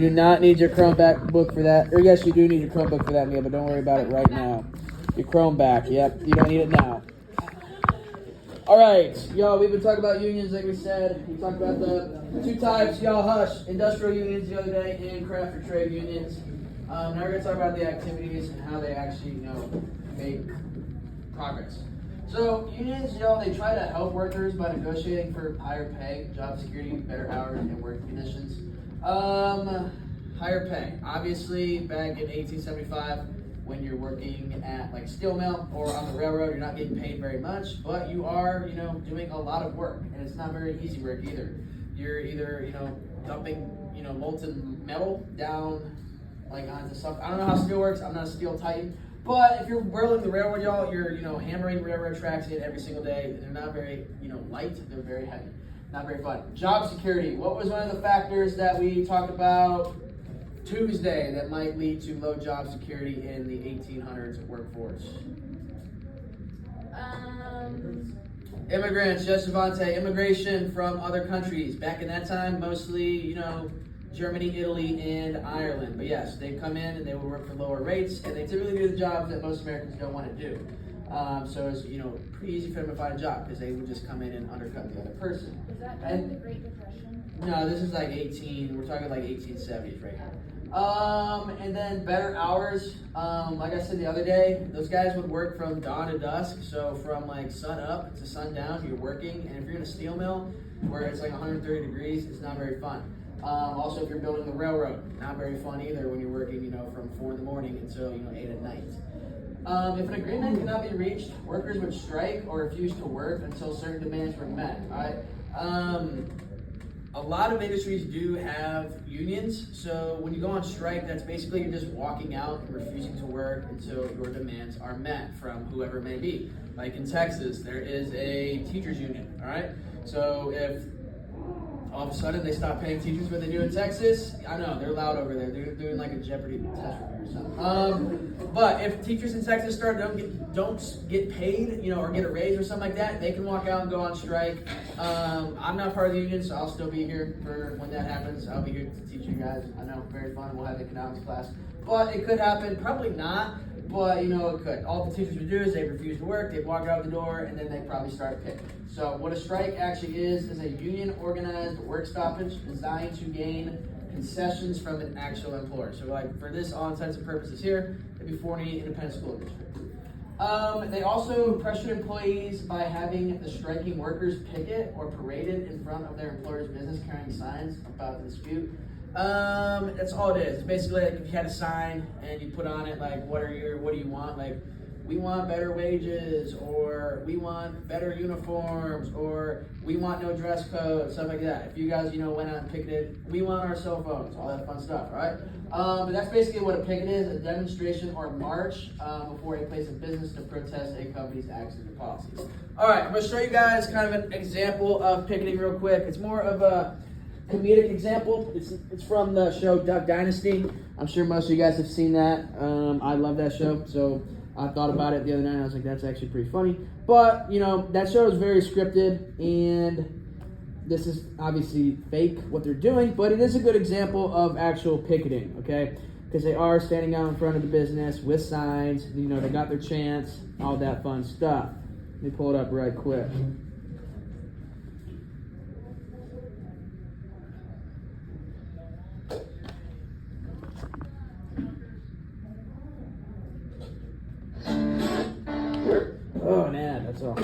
You do not need your Chromebook book for that. Or yes, you do need your Chromebook for that, Neil, but don't worry about it right now. Your Chrome back. Yep, you don't need it now. All right, y'all, we've been talking about unions like we said. We talked about the two types, y'all hush, industrial unions the other day and craft or trade unions. Now we're going to talk about the activities and how they actually, make progress. So unions, they try to help workers by negotiating for higher pay, job security, better hours, and work conditions. Higher pay. Obviously, back in 1875, when you're working at like steel mill or on the railroad, you're not getting paid very much, but you are, doing a lot of work, and it's not very easy work either. You're either, dumping, molten metal down like onto something. I don't know how steel works. I'm not a steel titan, but if you're whirling the railroad, y'all, you're, hammering railroad tracks in every single day. They're not very, light. They're very heavy. Not very fun. Job security. What was one of the factors that we talked about Tuesday that might lead to low job security in the 1800s workforce? Immigrants, yes, Javante. Immigration from other countries. Back in that time, mostly, Germany, Italy, and Ireland. But yes, they come in and they will work for lower rates, and they typically do the jobs that most Americans don't want to do. So it's, pretty easy for them to find a job because they would just come in and undercut the other person. Is that during the Great Depression? No, this is like we're talking like 1870s right now. And then better hours. Like I said the other day, those guys would work from dawn to dusk. So from like sun up to sundown, you're working. And if you're in a steel mill where it's like 130 degrees, it's not very fun. Also, if you're building the railroad, not very fun either when you're working, from 4 in the morning until, 8 at night. If an agreement cannot be reached, workers would strike or refuse to work until certain demands were met. All right. A lot of industries do have unions, so when you go on strike, that's basically you're just walking out and refusing to work until your demands are met from whoever it may be. Like in Texas, there is a teachers union, all right? So if all of a sudden they stop paying teachers what they do in Texas, I know, they're loud over there. They're doing like a Jeopardy test review or something. But if teachers in Texas don't get paid, or get a raise or something like that, they can walk out and go on strike. I'm not part of the union, so I'll still be here for when that happens. I'll be here to teach you guys. I know, very fun. We'll have economics class. But it could happen. Probably not, but it could. All the teachers would do is they'd refuse to work, they'd walk out the door, and then they'd probably start picking. So what a strike actually is a union organized work stoppage designed to gain concessions from an actual employer. So like for this all intents and purposes here, it'd be Forney Independent School District. They also pressured employees by having the striking workers picket or paraded in front of their employer's business carrying signs about the dispute. That's all it is. It's basically like if you had a sign and you put on it like what do you want? Like we want better wages, or we want better uniforms, or we want no dress code, stuff like that. If you guys, went out and picketed, we want our cell phones, all that fun stuff, right? But that's basically what a picket is, a demonstration or march before a place of business to protest a company's actions or policies. All right, I'm going to show you guys kind of an example of picketing real quick. It's more of a comedic example. It's from the show Duck Dynasty. I'm sure most of you guys have seen that. I love that show, so I thought about it the other night. I was like, that's actually pretty funny. But, that show is very scripted, and this is obviously fake, what they're doing, but it is a good example of actual picketing, okay? Because they are standing out in front of the business with signs, they got their chance, all that fun stuff. Let me pull it up right quick. Oh, nah, that's all.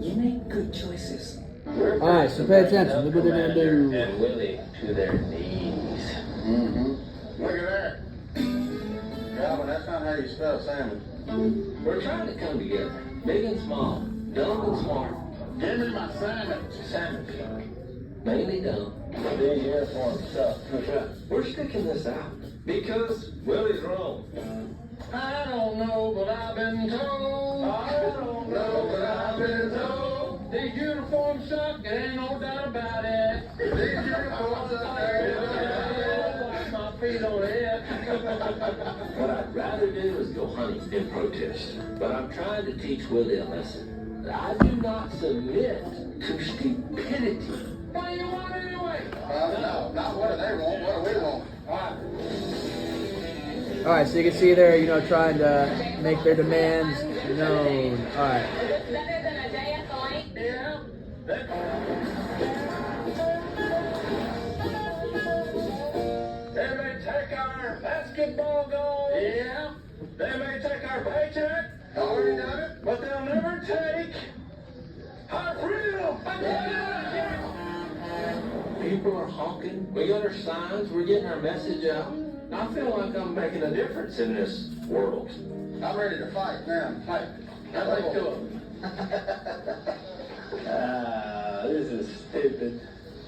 You make good choices. Alright, so pay attention. Look what they're going to do. And Willie to their knees. Mm-hmm. Look at that. Calvin, that's not how you spell sandwich. We're trying to come together. Big and small. Dumb and smart. Give me my sandwich. Sandwich. Mainly dumb. Big uniform stuff. We're sticking this out because Willie's wrong. I don't know, but I've been told. I don't know, but I've been told. These uniforms suck, there ain't no doubt about it. These uniforms suck, there ain't no doubt about it. My feet on it. What I'd rather do is go hunting and protest. But I'm trying to teach Willie a lesson. I do not submit to stupidity. What do you want to What do they want? What do we want? All right. All right, so you can see they're, trying to make their demands known. All right. Better than a day at the lake? Yeah. They may take our basketball goal. Yeah. They may take our paycheck. Already done it. But they'll never take our freedom. People are honking. We got our signs. We're getting our message out. I feel like I'm making a difference in this world. I'm ready to fight now. Fight. Let's do it. This is stupid.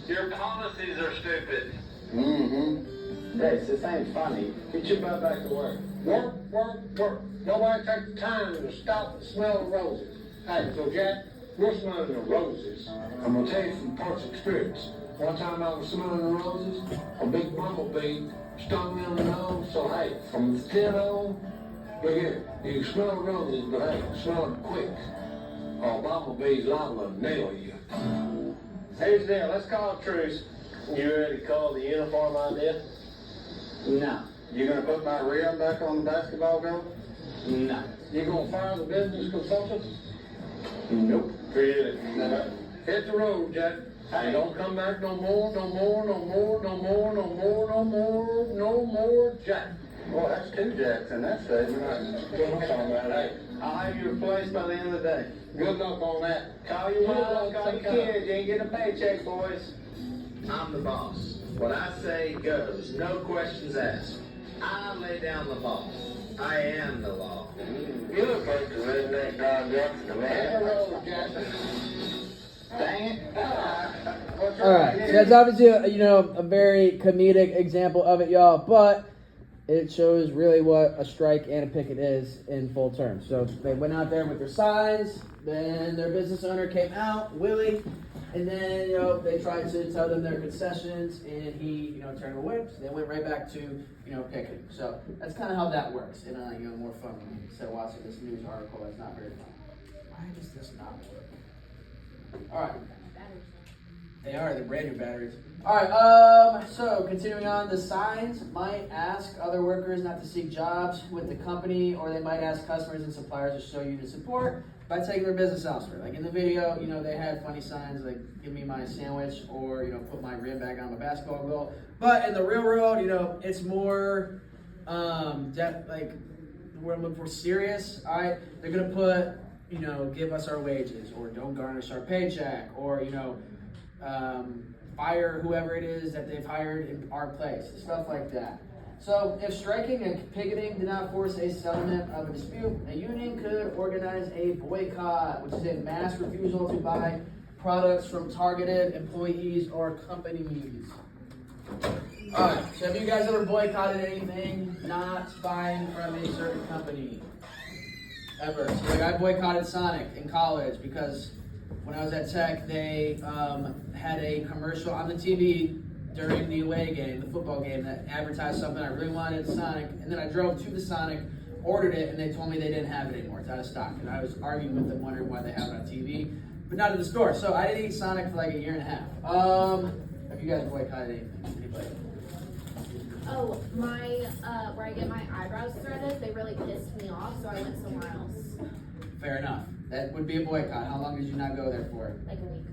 Your policies are stupid. Mm-hmm. Hey, this ain't funny. Get your butt back to work. Work, work, work. Nobody take the time to stop and smell the roses. Hey, so Jack, we're smelling the roses. I'm gonna tell you from parts experience. One time I was smelling the roses, a big bumblebee stung me on the nose. So hey, from the 10 on, look here, you can smell the roses, but hey, smell them quick. Or a bumblebee's liable to nail you. Here's the deal, let's call a truce. You ready to call the uniform idea? No. You gonna put my rim back on the basketball goal? No. You gonna fire the business consultant? Nope. Forget it. Hit the road, Jack. Hey, don't come back no more, no more, no more, no more, no more, no more, no more, Jack. Well, that's two Jacks in that statement. Hey, I'll have you replaced by the end of the day. Good luck on that. Call your mom, call your kids. You ain't getting a paycheck, boys. I'm the boss. What I say goes. No questions asked. I lay down the law. I am the law. You look like the redneck Don Jackson, the man. Hit the road, Jack. Dang it. All right, so that's obviously a very comedic example of it, y'all, but it shows really what a strike and a picket is in full term. So they went out there with their signs, then their business owner came out, Willie, and then they tried to tell them their concessions, and he turned them away. So they went right back to picketing. So that's kind of how that works in a more fun way. So watching this news article, that's not very fun. Why does this not work? All right. They're brand new batteries. All right, so continuing on, the signs might ask other workers not to seek jobs with the company, or they might ask customers and suppliers to show unit support by taking their business elsewhere. Like in the video, they had funny signs like "Give me my sandwich" or "Put my rim bag on my basketball goal." But in the real world, it's more like we're looking for serious. All right, they're gonna put "Give us our wages," or "Don't garnish our paycheck," or fire whoever it is that they've hired in our place, stuff like that. So if striking and picketing did not force a settlement of a dispute, a union could organize a boycott, which is a mass refusal to buy products from targeted employees or companies. Alright, so have you guys ever boycotted anything not buying from a certain company? Ever. So like I boycotted Sonic in college because when I was at Tech, they had a commercial on the TV during the away game, the football game, that advertised something I really wanted, Sonic, and then I drove to the Sonic, ordered it, and they told me they didn't have it anymore. It's out of stock. And I was arguing with them, wondering why they have it on TV, but not in the store. So I didn't eat Sonic for like a year and a half. Have you guys boycotted anything? Anybody? Oh, where I get my eyebrows threaded, they really pissed me off, so I went somewhere else. Fair enough. That would be a boycott. How long did you not go there for? Like a week.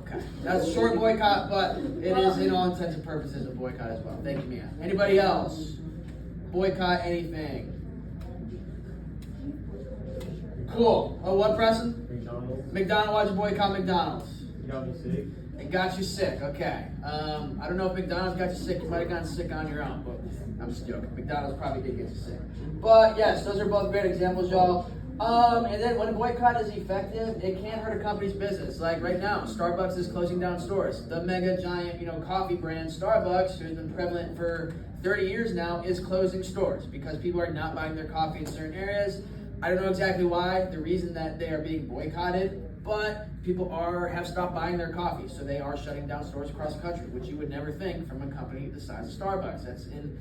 Okay. That's a short boycott, but it is in all intents and purposes a boycott as well. Thank you, Mia. Anybody else? Boycott anything? Cool. Oh, what, Preston? McDonald's. Why'd you boycott McDonald's? You got me sick. It got you sick. Okay. I don't know if McDonald's got you sick. You might have gotten sick on your own, but I'm just joking. McDonald's probably did get you sick. But yes, those are both great examples, y'all. And then when a boycott is effective, it can't hurt a company's business. Like right now, Starbucks is closing down stores. The mega giant, coffee brand Starbucks, who's been prevalent for 30 years now, is closing stores because people are not buying their coffee in certain areas. I don't know exactly why, the reason that they are being boycotted, but people have stopped buying their coffee, so they are shutting down stores across the country, which you would never think from a company the size of Starbucks. That's in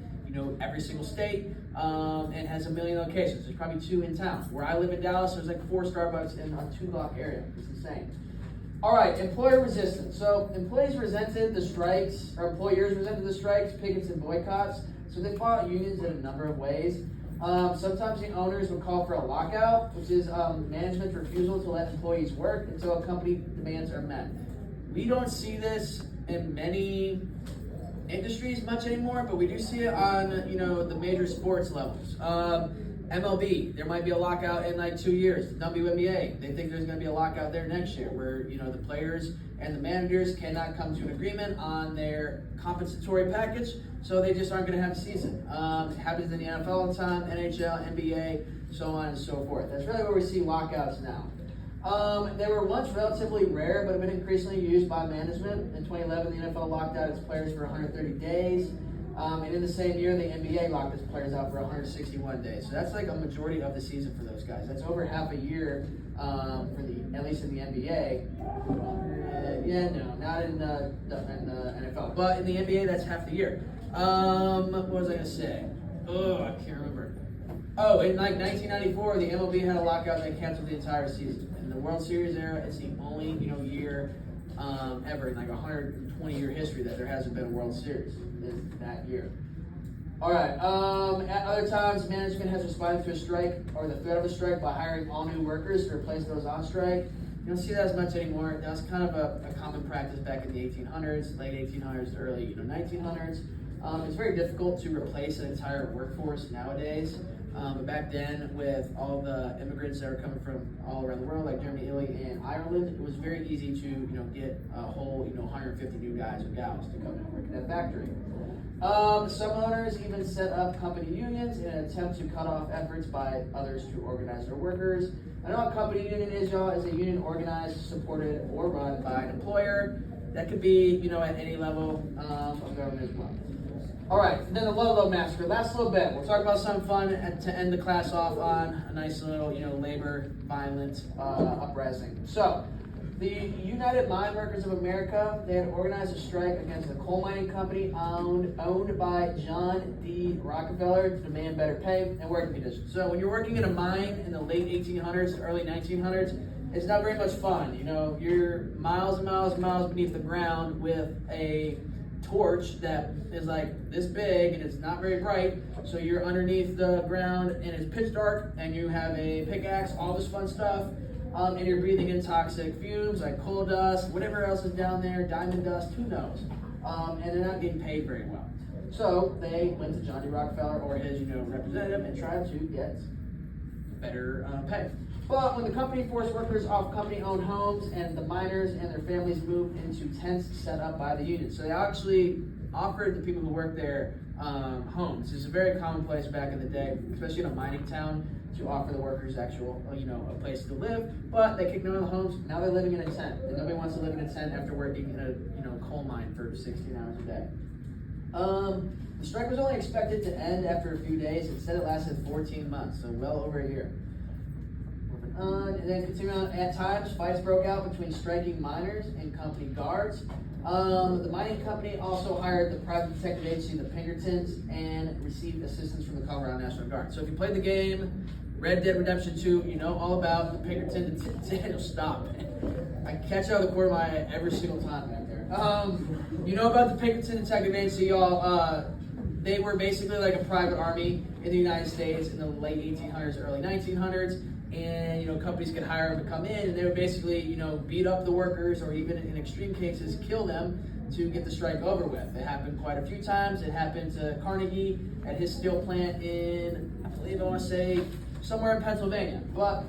every single state, and has 1 million locations. There's probably 2 in town. Where I live in Dallas, there's like 4 Starbucks in a 2-block area. It's insane. All right, employer resistance. So employees resented the strikes, or employers resented the strikes, pickets, and boycotts. So they fought unions in a number of ways. Sometimes the owners would call for a lockout, which is management's refusal to let employees work until company demands are met. We don't see this in many industries much anymore, but we do see it on the major sports levels. MLB, there might be a lockout in like 2 years. The WNBA, they think there's going to be a lockout there next year, where the players and the managers cannot come to an agreement on their compensatory package, so they just aren't going to have a season. It happens in the NFL all the time, NHL, NBA, so on and so forth. That's really where we see lockouts now. They were once relatively rare, but have been increasingly used by management. In 2011, the NFL locked out its players for 130 days. And in the same year, the NBA locked its players out for 161 days. So that's like a majority of the season for those guys. That's over half a year, at least in the NBA. Not in the NFL. But in the NBA, that's half the year. What was I gonna say? I can't remember. Oh, in like 1994, the MLB had a lockout and they canceled the entire season. In the World Series era, it's the only year ever in like 120-year history that there hasn't been a World Series that year. All right. At other times, management has responded to a strike or the threat of a strike by hiring all new workers to replace those on strike. You don't see that as much anymore. That was kind of a common practice back in the 1800s, late 1800s, early 1900s. It's very difficult to replace an entire workforce nowadays. But back then, with all the immigrants that were coming from all around the world, like Germany, Italy, and Ireland, it was very easy to get a whole 150 new guys or gals to come and work in that factory. Some owners even set up company unions in an attempt to cut off efforts by others to organize their workers. I know what a company union is, y'all. Is a union organized, supported, or run by an employer. That could be, at any level of government as well. All right, and then the Ludlow Massacre. Last little bit. We'll talk about something fun to end the class off on. A nice little, labor violent uprising. So, the United Mine Workers of America, they had organized a strike against the coal mining company owned by John D. Rockefeller to demand better pay and working conditions. So when you're working in a mine in the late 1800s, early 1900s, it's not very much fun. You're miles and miles and miles beneath the ground with a torch that is like this big and it's not very bright. So you're underneath the ground and it's pitch dark and you have a pickaxe, all this fun stuff. And you're breathing in toxic fumes like coal dust, whatever else is down there, diamond dust, who knows? And they're not getting paid very well. So they went to John D. Rockefeller or his, representative and tried to get better pay. But when the company forced workers off company-owned homes and the miners and their families moved into tents set up by the union. So they actually offered the people who work there homes. It's a very commonplace back in the day, especially in a mining town, to offer the workers actual, a place to live, but they kicked them out of the homes. Now they're living in a tent, and nobody wants to live in a tent after working in a coal mine for 16 hours a day. The strike was only expected to end after a few days. Instead, it lasted 14 months, so well over a year. Moving on, and then continuing on, at times, fights broke out between striking miners and company guards. The mining company also hired the private detective agency, the Pinkertons, and received assistance from the Colorado National Guard. So if you played the game, Red Dead Redemption 2, you know all about the Pinkertons. Stop. I catch out of the corner of my eye every single time back there. You know about the Pinkerton Detective Agency, y'all. They were basically like a private army in the United States in the late 1800s, early 1900s. And, companies could hire them to come in and they would basically, beat up the workers or even in extreme cases, kill them to get the strike over with. It happened quite a few times. It happened to Carnegie at his steel plant in, I want to say, somewhere in Pennsylvania. But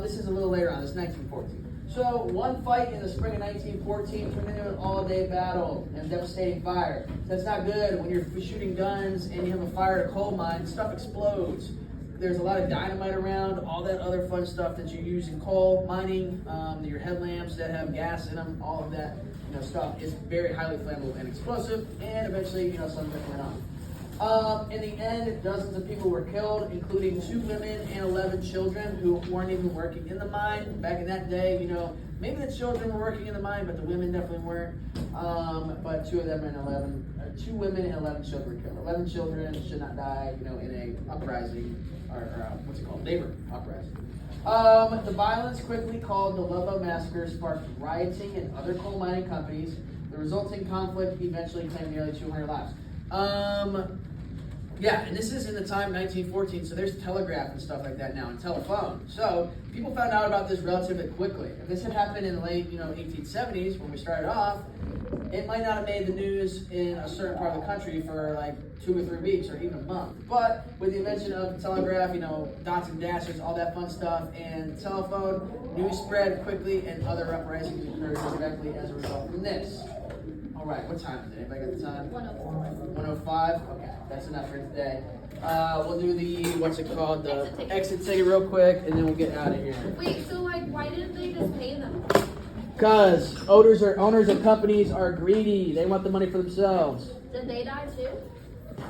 this is a little later on. It's 1914. So one fight in the spring of 1914 turned into an all-day battle and devastating fire. That's not good when you're shooting guns and you have a fire at a coal mine. Stuff explodes. There's a lot of dynamite around, all that other fun stuff that you use in coal mining, your headlamps that have gas in them, all of that stuff is very highly flammable and explosive, and eventually, some of it went on. In the end, dozens of people were killed, including 2 women and 11 children who weren't even working in the mine. Back in that day, maybe the children were working in the mine, but the women definitely weren't. But 2 of them and 2 women and 11 children were killed. 11 children should not die, in a uprising, or what's it called, labor uprising. The violence, quickly called the Ludlow Massacre, sparked rioting in other coal mining companies. The resulting conflict eventually claimed nearly 200 lives. Yeah, and this is in the time 1914, so there's telegraph and stuff like that now, and telephone. So people found out about this relatively quickly. If this had happened in the late, 1870s when we started off, it might not have made the news in a certain part of the country for like 2 or 3 weeks or even a month. But with the invention of the telegraph, dots and dashes, all that fun stuff, and telephone, news spread quickly, and other uprisings occurred directly as a result from this. All right, what time is it? Anybody got the time? 1:05. Okay, that's enough for today. We'll do the the exit ticket real quick, and then we'll get out of here. Wait, so why didn't they just pay them? Because owners of companies are greedy. They want the money for themselves. Did they die too?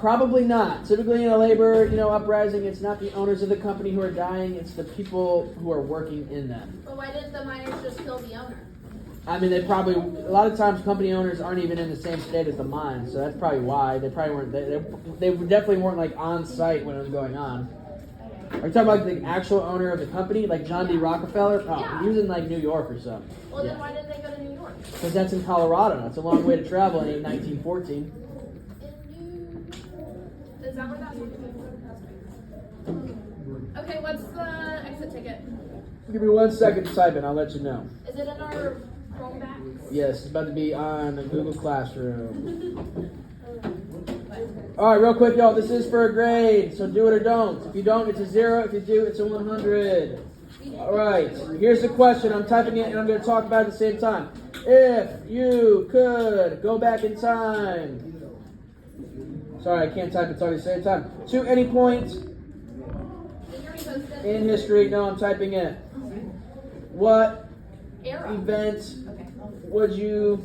Probably not. Typically in a labor, uprising, it's not the owners of the company who are dying, it's the people who are working in them. But why didn't the miners just kill the owner? I mean, a lot of times company owners aren't even in the same state as the mine, so that's probably why. They probably weren't, they definitely weren't like on site when it was going on. Are you talking about the actual owner of the company, like John D. Rockefeller? Oh, Yeah. he was in like New York or something. Well, then why didn't they go to New York? Because that's in Colorado. That's a long way to travel in 1914. Is that where that's Okay, what's the exit ticket? Give me 1 second to type it, I'll let you know. Is it in our phone bags? Yes, it's about to be on Google Classroom. All right, real quick, y'all. This is for a grade, so do it or don't. If you don't, it's a 0. If you do, it's a 100. All right, here's the question. I'm typing it, and I'm going to talk about it at the same time. If you could go back in time. Sorry, I can't type it all at the same time. To any point in history. No, I'm typing it. What Era. event would you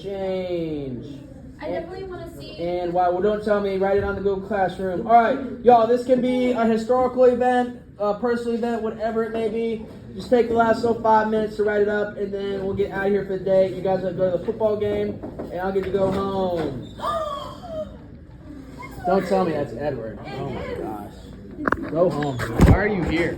change? I definitely want to see. And why? Well, don't tell me. Write it on the Google Classroom. All right, y'all. This can be a historical event, a personal event, whatever it may be. Just take the last 5 minutes to write it up, and then we'll get out of here for the day. You guys will go to the football game, and I'll get to go home. Don't tell me that's Edward. Oh my gosh. Go home. Why are you here?